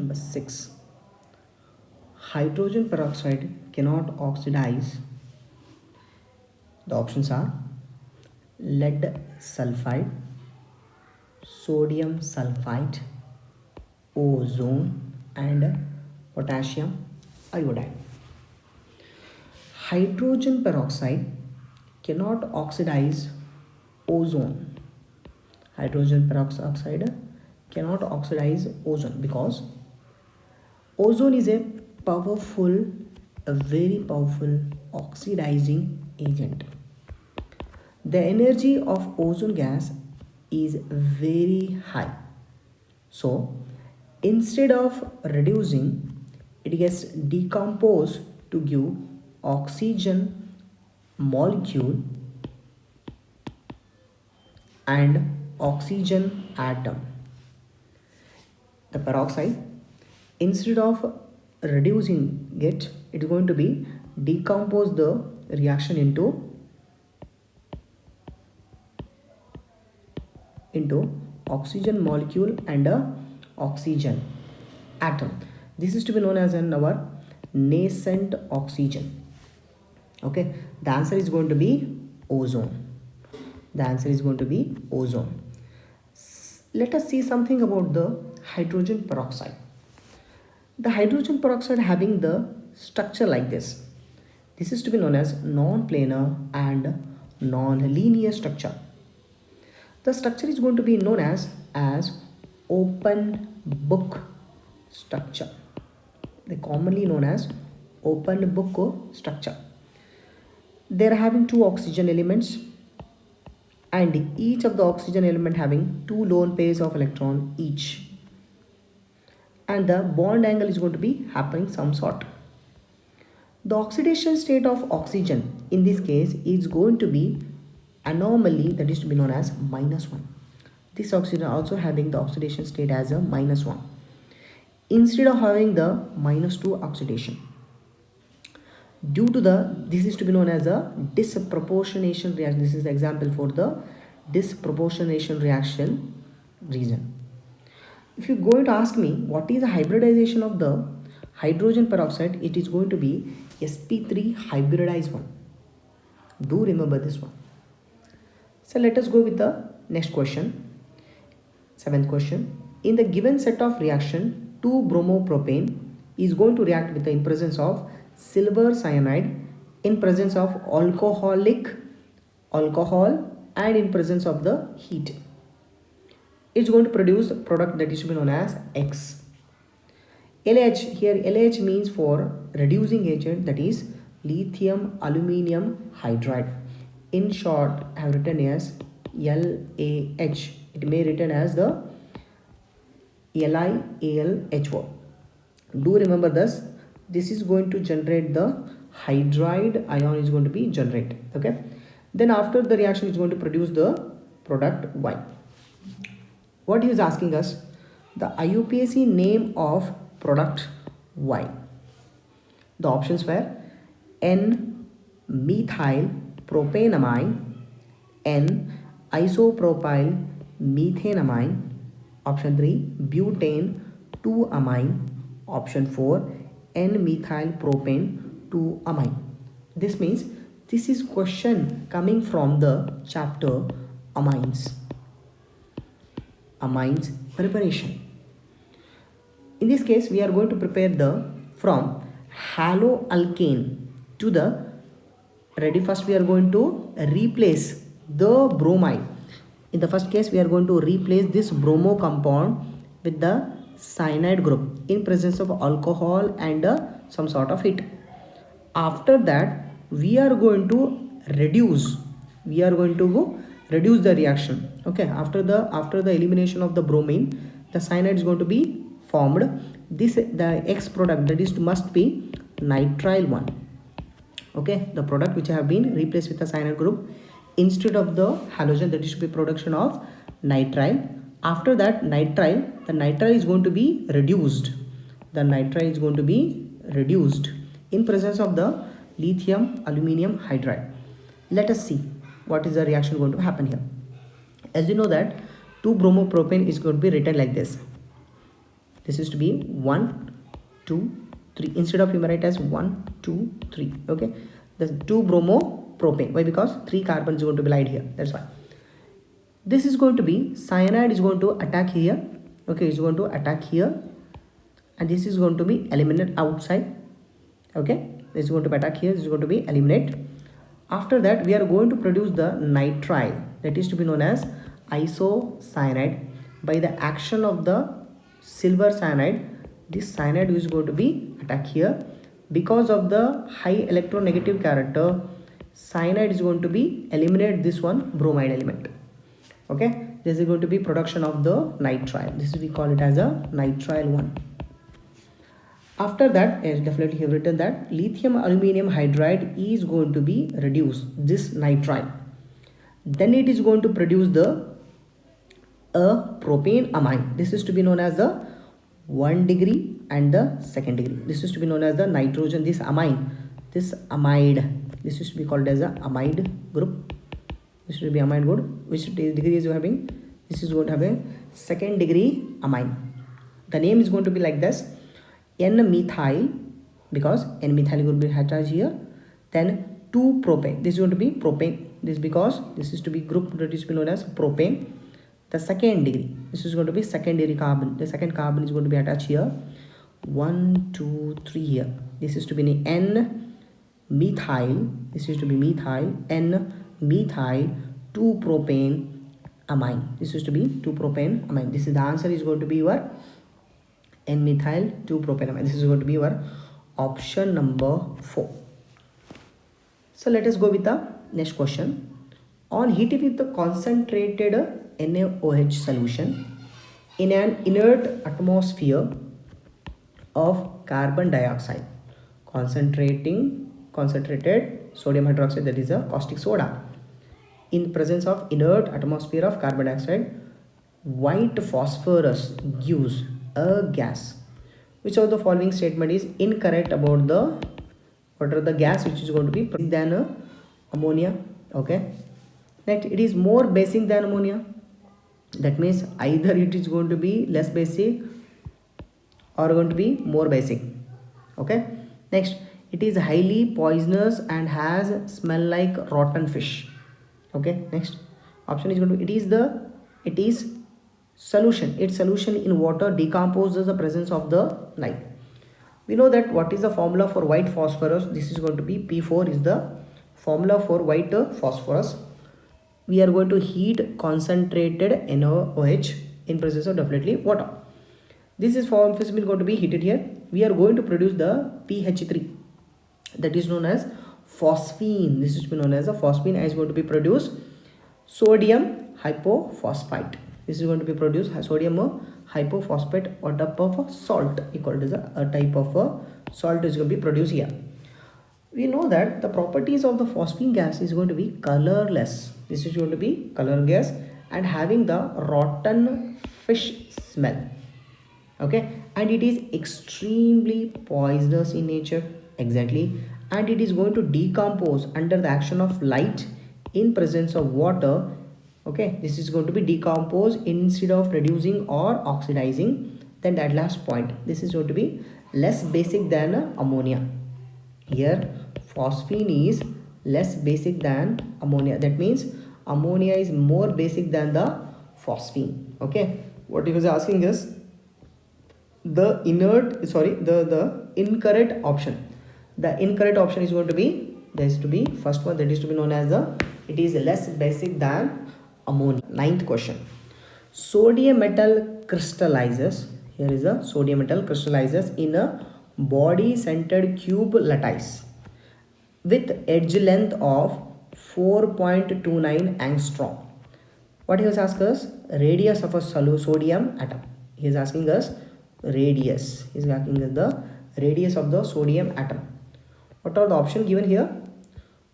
number 6. Hydrogen peroxide cannot oxidize. The options are lead sulfide, sodium sulfite, ozone, and potassium iodide. Hydrogen peroxide cannot oxidize ozone. Hydrogen peroxide cannot oxidize ozone because ozone is a very powerful oxidizing agent. The energy of ozone gas is very high. So instead of reducing, it gets decomposed to give oxygen molecule and oxygen atom. The peroxide, instead of reducing it, it is going to be decompose the reaction into oxygen molecule and a oxygen atom. This is to be known as our nascent oxygen. Okay, the answer is going to be ozone. The answer is going to be ozone. Let us see something about the hydrogen peroxide. The hydrogen peroxide having the structure like this. This is to be known as non-planar and non-linear structure. The structure is going to be known as open book structure. They commonly known as open book structure. They are having two oxygen elements, and each of the oxygen element having two lone pairs of electron each, and the bond angle is going to be happening some sort. The oxidation state of oxygen in this case is going to be anomaly, that is to be known as -1. This oxygen also having the oxidation state as a -1 instead of having the -2 oxidation. Due to this is to be known as a disproportionation reaction. This is the example for the disproportionation reaction reason. If you're going to ask me what is the hybridization of the hydrogen peroxide, it is going to be sp3 hybridized one. Do remember this one. So let us go with the next question. 7th question. In the given set of reaction, 2-bromopropane is going to react with the in presence of silver cyanide, in presence of alcohol and in presence of the heat. It's going to produce a product that is to be known as X. LH, here LH means for reducing agent, that is lithium aluminium hydride. In short, I have written as LAH. It may written as the LiAlHO. Do remember this. This is going to generate the hydride ion is going to be generated. Okay. Then after the reaction is going to produce the product Y. What he is asking us, the IUPAC name of product Y. The options were N-methyl propanamine, N-isopropyl methanamine, option 3 butane 2-amine, option 4 N-methyl propane 2-amine. This means this is question coming from the chapter amines. Amines preparation. In this case, we are going to prepare from haloalkane to the ready. First, we are going to replace the bromide. In the first case, we are going to replace this bromo compound with the cyanide group in presence of alcohol and some sort of heat. After that, we are going to reduce the reaction. Okay, after the elimination of the bromine, the cyanide is going to be formed. The X product, that is must be nitrile one. Okay, the product which have been replaced with the cyanide group instead of the halogen, that is to be production of nitrile. After that the nitrile is going to be reduced. The nitrile is going to be reduced in presence of the lithium aluminium hydride. Let us see what is the reaction going to happen here. As you know that 2-bromopropane is going to be written like this. This is to be 1 2 3. Instead of you may write as 1 2 3. Okay, the 2 bromopropane. Why? Because 3 carbons is going to be lied here, that's why. This is going to be cyanide is going to attack here. Okay, it's going to attack here, and this is going to be eliminated outside. Okay, this is going to be attack here, this is going to be eliminate. After that, we are going to produce the nitrile, that is to be known as isocyanide. By the action of the silver cyanide, this cyanide is going to be attack here. Because of the high electronegative character, cyanide is going to be eliminate this one bromide element. Okay, this is going to be production of the nitrile. This is we call it as a nitrile 1. After that, as definitely have written that lithium aluminum hydride is going to be reduced this nitrile. Then it is going to produce the propane amine. This is to be known as the 1 degree and the 2nd degree. This is to be known as the nitrogen, this amine, this amide. This is to be called as a amide group. This will be amide group. Which degree is you having? This is going to have a 2nd degree amine. The name is going to be like this: N-methyl, because N-methyl will be attached here. Then 2-propane. This is going to be propane. This because this is to be group that is known as propane. The 2nd degree. This is going to be 2nd degree carbon. The 2nd carbon is going to be attached here. 1 2 3 here. This is to be N-methyl. This is to be methyl. N-methyl 2-propane amine. This is to be 2-propane amine. This is the answer is going to be your N-methyl 2-propane amine. This is going to be your option number 4. So let us go with the next question. On heating with the concentrated NaOH solution in an inert atmosphere of carbon dioxide, concentrated sodium hydroxide, that is a caustic soda, in presence of inert atmosphere of carbon dioxide, white phosphorus gives a gas. Which of the following statement is incorrect about the what are the gas which is going to be than ammonia? Okay, next, it is more basic than ammonia. That means either it is going to be less basic or going to be more basic. Okay, next, it is highly poisonous and has smell like rotten fish. Okay, next option is going to be it is solution. Its solution in water decomposes the presence of the light. We know that what is the formula for white phosphorus. This is going to be P4 is the formula for white phosphorus. We are going to heat concentrated NaOH in presence of definitely water. This is phosphine going to be heated here. We are going to produce the PH3, that is known as phosphine. This is known as a phosphine, is going to be produced sodium hypophosphite. This is going to be produced sodium hypophosphate or type of salt, equal to a type of salt is going to be produced here. We know that the properties of the phosphine gas is going to be colorless. This is going to be color gas and having the rotten fish smell. Okay, and it is extremely poisonous in nature. Exactly, and it is going to decompose under the action of light in presence of water. Okay, this is going to be decomposed instead of reducing or oxidizing. Then that last point, this is going to be less basic than ammonia. Here phosphine is less basic than ammonia. That means ammonia is more basic than the phosphine. Okay, what he was asking is the incorrect option. The incorrect option is going to be, there is to be first one, that is to be known as it is less basic than ammonia. 9th question. Sodium metal crystallizes. Here is a sodium metal crystallizes in a body centered cube lattice with edge length of 4.29 angstrom. What he has asked us? Radius of a sodium atom. He is asking us radius. He is asking us the radius of the sodium atom. What are the options given here?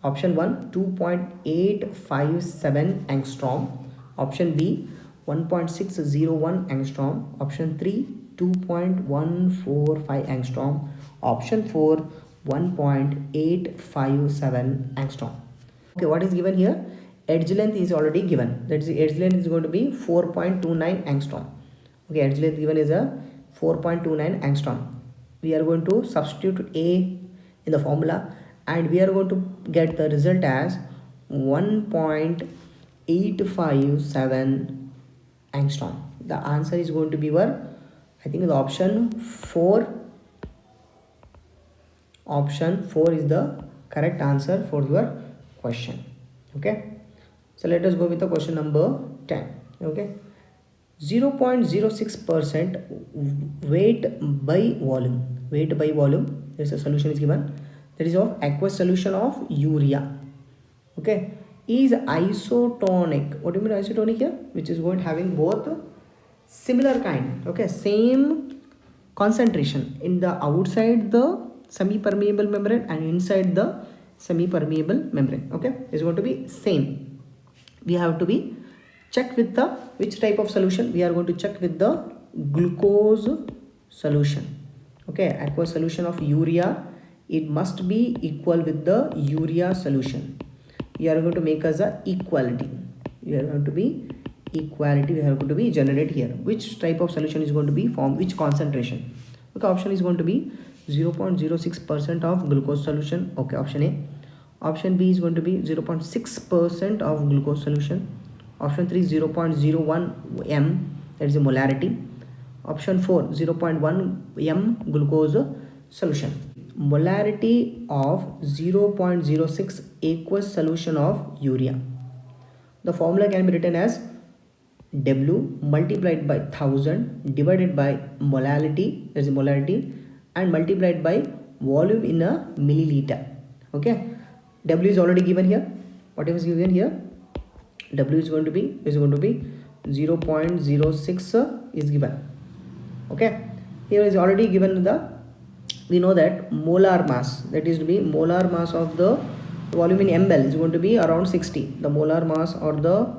Option 1, 2.857 angstrom. Option B, 1.601 angstrom. Option 3, 2.145 angstrom. Option 4, 1.857 angstrom. Okay, what is given here? Edge length is already given. That is, edge length is going to be 4.29 angstrom. Okay, edge length given is a 4.29 angstrom. We are going to substitute A in the formula and we are going to get the result as 1.857 angstrom. The answer is going to be your, I think the option 4 is the correct answer for your question. Okay, so let us go with the question number 10. Okay, 0.06% weight by volume. Weight by volume, there is a solution is given, that is of aqueous solution of urea. Okay, is isotonic. What do you mean isotonic here? Which is going having both similar kind, okay, same concentration in the outside the semi-permeable membrane and inside the semi-permeable membrane. Okay, is going to be same. We have to be check with the which type of solution. We are going to check with the glucose solution. Okay, aqueous solution of urea, it must be equal with the urea solution. We are going to make as a equality. We are going to be equality. We are going to be generate here. Which type of solution is going to be formed? Which concentration? Okay, option is going to be 0.06% of glucose solution. Okay, option A. Option B is going to be 0.6% of glucose solution. Option 3 0.01 m, that is a molarity. Option 4 0.1 m glucose solution. Molarity of 0.06 aqueous solution of urea. The formula can be written as W multiplied by 1000 divided by molarity, that is molarity, and multiplied by volume in a milliliter. Okay, W is already given here. Whatever is given here, W is going to be 0.06 is given. Okay, here is already given the, we know that molar mass, that is to be molar mass of the volume in ml is going to be around 60. The molar mass or the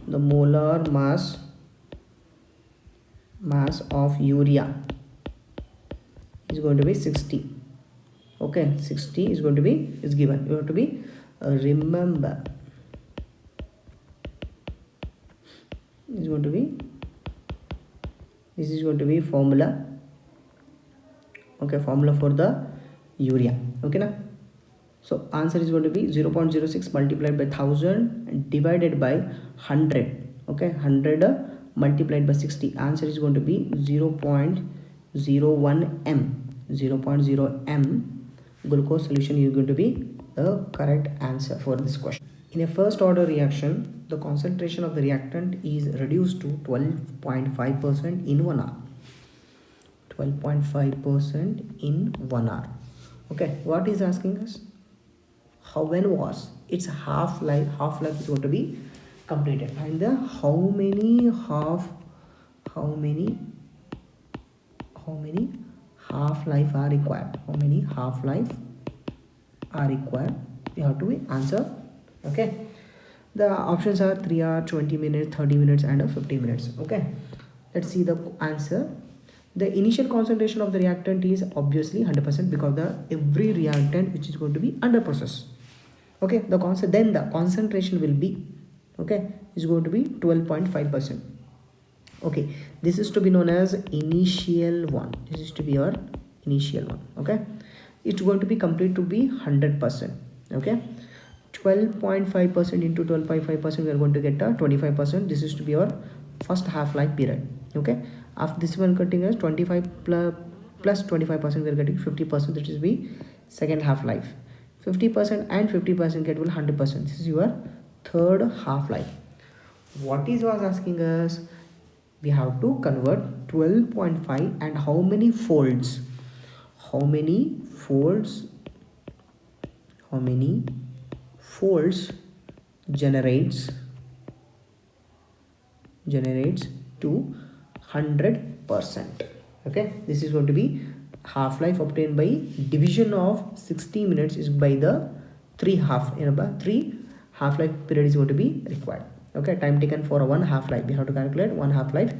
molar mass of urea is going to be 60. Okay, 60 is going to be is given. You have to be remember is going to be, this is going to be formula. Okay, formula for the urea. Okay na, so answer is going to be 0.06 multiplied by 1000 divided by 100. Okay, 100 multiplied by 60. Answer is going to be 0.01 m. 0.0 m glucose solution is going to be the correct answer for this question. In a first order reaction, the concentration of the reactant is reduced to 12.5% in 1 hour. 12.5% in 1 hour. Okay, what is asking us? How, when was its half-life is going to be completed, and the how many half-life are required. How many half-life are required? We have to answer. Okay, the options are 3 hours, 20 minutes, 30 minutes, and 50 minutes. Okay, let's see the answer. The initial concentration of the reactant is obviously 100% because the every reactant which is going to be under process. Okay, the concentration will be, okay, is going to be 12.5%. okay, this is to be known as initial one. This is to be your initial one. Okay, it's going to be complete to be 100%. okay, 12.5% into 12.5%, we are going to get a 25%. This is to be your first half-life period. Okay, after this one cutting as 25 plus 25%, we are getting 50%. That is be second half-life. 50% and 50% get will 100%. This is your third half-life. What is was asking us? We have to convert 12.5 and how many folds? How many folds generates to 100%. Okay, this is going to be half-life obtained by division of 60 minutes is by the 3 half-life period is going to be required. Okay, time taken for one half-life, we have to calculate one half-life.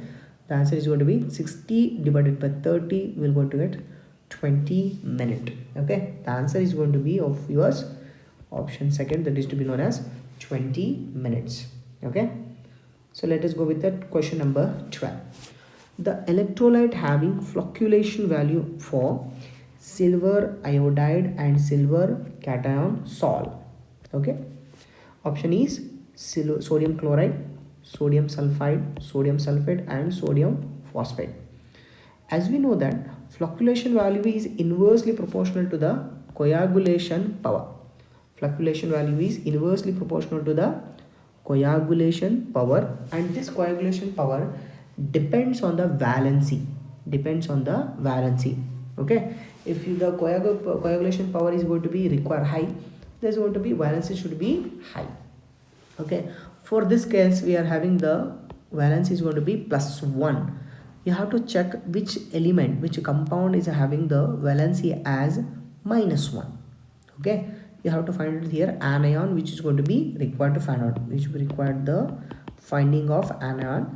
The answer is going to be 60 divided by 30, we are going to get 20 minutes. Okay, the answer is going to be of yours option second, that is to be known as 20 minutes. Okay, so let us go with that question number 12. The electrolyte having flocculation value for silver iodide and silver cation sol. Okay. Option is sodium chloride, sodium sulfide, sodium sulfate and sodium phosphate. As we know that flocculation value is inversely proportional to the coagulation power. Flocculation value is inversely proportional to the coagulation power, and this coagulation power depends on the valency. Okay, if the coagulation power is going to be require high, there's going to be valency should be high. Okay, for this case we are having the valence is going to be +1. You have to check which element, which compound is having the valency as -1. Okay, you have to find it here, anion which is going to be required to find out, which we required the finding of anion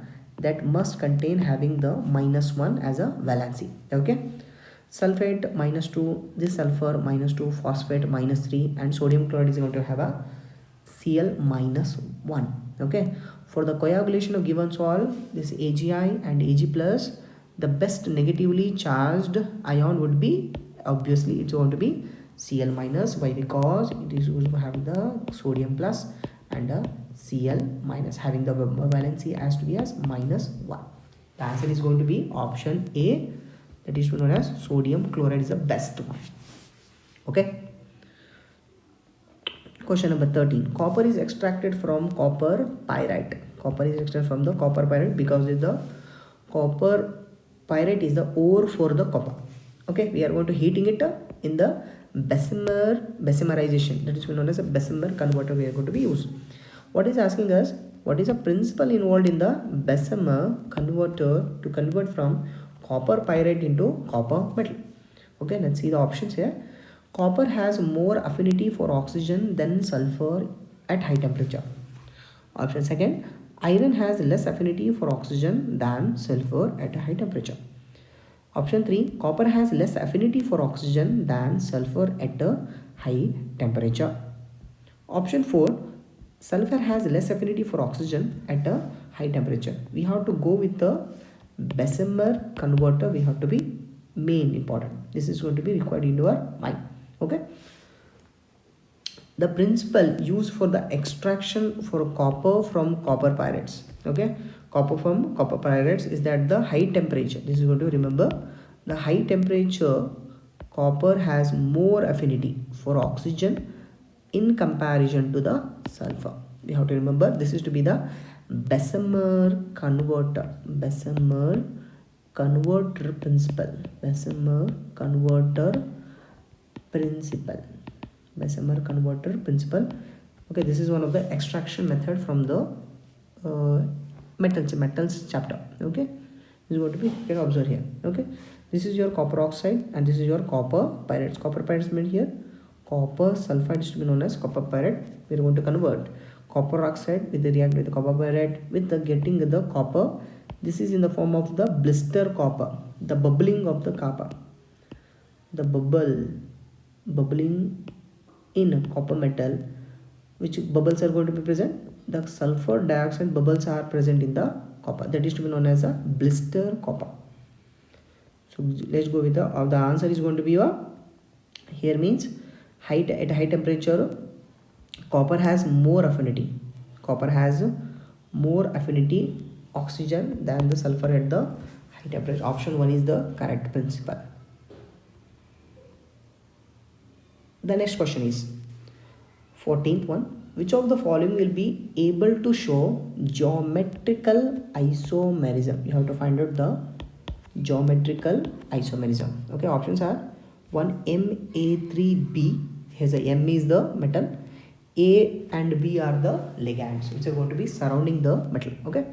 that must contain having the -1 as a valency. Okay, sulfate -2, this sulfur -2, phosphate -3 and sodium chloride is going to have a Cl -1. Okay, for the coagulation of given sol, this Agi and Ag plus, the best negatively charged ion would be, obviously it's going to be Cl minus. Why? Because it is going to have the sodium plus and a Cl minus, having the valency as to be as -1. The answer is going to be option A, that is known as sodium chloride is the best one. Okay. Question number 13. Copper is extracted from copper pyrite. Copper is extracted from the copper pyrite because the copper pyrite is the ore for the copper. Okay, we are going to heating it in the Bessemerization, that is known as a Bessemer converter we are going to be used. What is asking us, what is the principle involved in the Bessemer converter to convert from copper pyrite into copper metal? Okay, let's see the options here. Copper has more affinity for oxygen than sulfur at high temperature. Option second, iron has less affinity for oxygen than sulfur at a high temperature. Option 3, copper has less affinity for oxygen than sulfur at a high temperature. Option 4, sulfur has less affinity for oxygen at a high temperature. We have to go with the Bessemer converter, we have to be main important. This is going to be required in your mind. Okay. The principle used for the extraction for copper from copper pyrites. Okay, copper from copper pyrites is that the high temperature, this is going to remember, the high temperature copper has more affinity for oxygen in comparison to the sulfur. We have to remember this is to be the Bessemer converter, Bessemer converter principle, Bessemer converter principle. Okay, this is one of the extraction method from the metals chapter. Okay, this is going to be, you can observe here. Okay, this is your copper oxide and this is your copper pyrites. Copper pyrites meant here copper sulfide is to be known as copper pyrite. We are going to convert copper oxide with the react with the copper pyrite with the getting the copper. This is in the form of the blister copper, the bubbling of the copper, the bubbling in copper metal. Which bubbles are going to be present? The sulfur dioxide bubbles are present in the copper, that is to be known as a blister copper. So let's go with the answer is going to be your, here means height at high temperature copper has more affinity, oxygen than the sulfur at the high temperature. Option 1 is the correct principle. The next question is 14th one. Which of the following will be able to show geometrical isomerism? You have to find out the geometrical isomerism. Okay, options are 1 Ma3B. Here's a M is the metal, A and B are the ligands which are going to be surrounding the metal. Okay,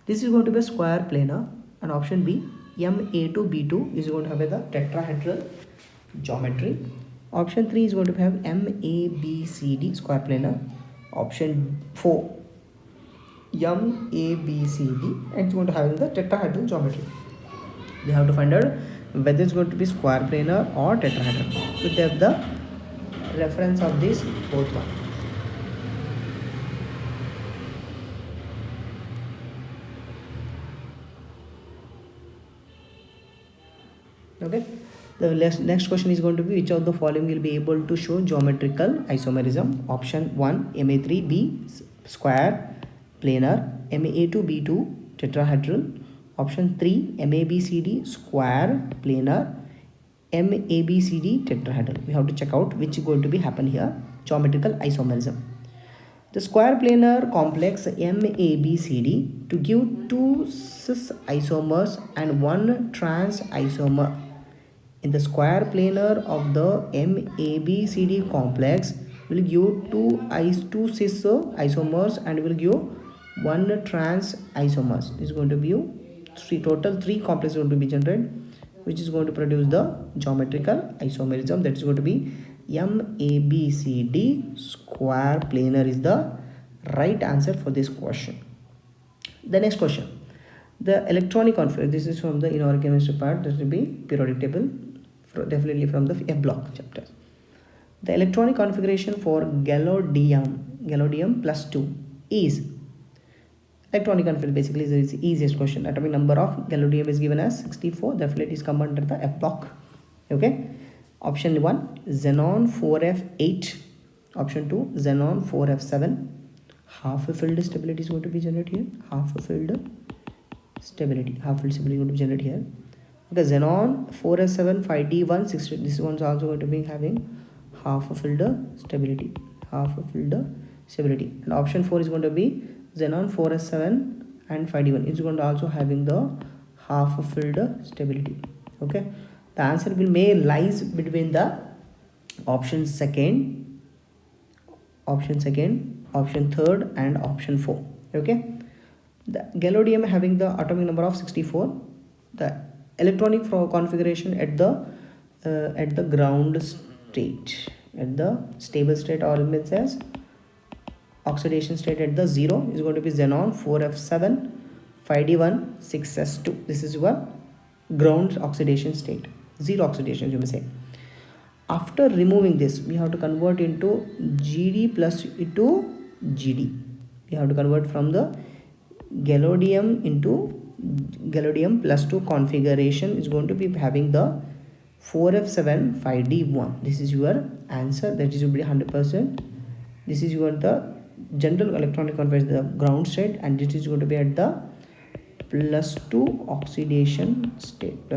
this is going to be a square planar, and option B Ma2B2 is going to have a tetrahedral geometry. Option 3 is going to have MABCD square planar. Option 4 MABCD, and it's going to have the tetrahedral geometry. We have to find out whether it's going to be square planar or tetrahedral. We have the reference of this both one. Okay, the next question is going to be which of the following will be able to show geometrical isomerism. Option 1 Ma3b square planar, Ma2b2 tetrahedral. Option 3 MABCD square planar, MABCD tetrahedral. We have to check out which is going to be happen here. Geometrical isomerism. The square planar complex MABCD to give two cis isomers and one trans isomer. In the square planar of the MABCD complex will give two cis isomers and will give one trans isomers. This is going to be total three complexes going to be generated, which is going to produce the geometrical isomerism. That is going to be MABCD square planar is the right answer for this question. The next question, the electronic configuration. This is from the inorganic chemistry part. This will be periodic table, definitely from the F block chapter. The electronic configuration for gallium plus 2 is electronic configuration. Basically is the easiest question. Atomic number of gallium is given as 64. Therefore it is come under the F block. Okay. Option 1 xenon 4f8. Option 2 xenon 4f7. Half filled stability is going to be generated here. Half filled stability is going to be generated here. Okay, xenon 4s7 5d1 60. This one is also going to be having half filled stability. And option 4 is going to be xenon 4s7 and 5d1. It's going to also having the half filled stability. Okay, the answer will may lies between the option second, option third, and option 4. Okay, the gallium having the atomic number of 64. The electronic configuration at the ground state, at the stable state, or means as oxidation state at the 0 is going to be xenon 4f7 5d1 6s2. This is your ground oxidation state, 0 oxidation you may say. After removing this, we have to convert into GD plus into GD. We have to convert from the gallium into gallium plus 2 configuration is going to be having the 4f7 5d1. This is your answer. That is will be 100%. This is your the general electronic configuration, the ground state, and this is going to be at the plus 2 oxidation state.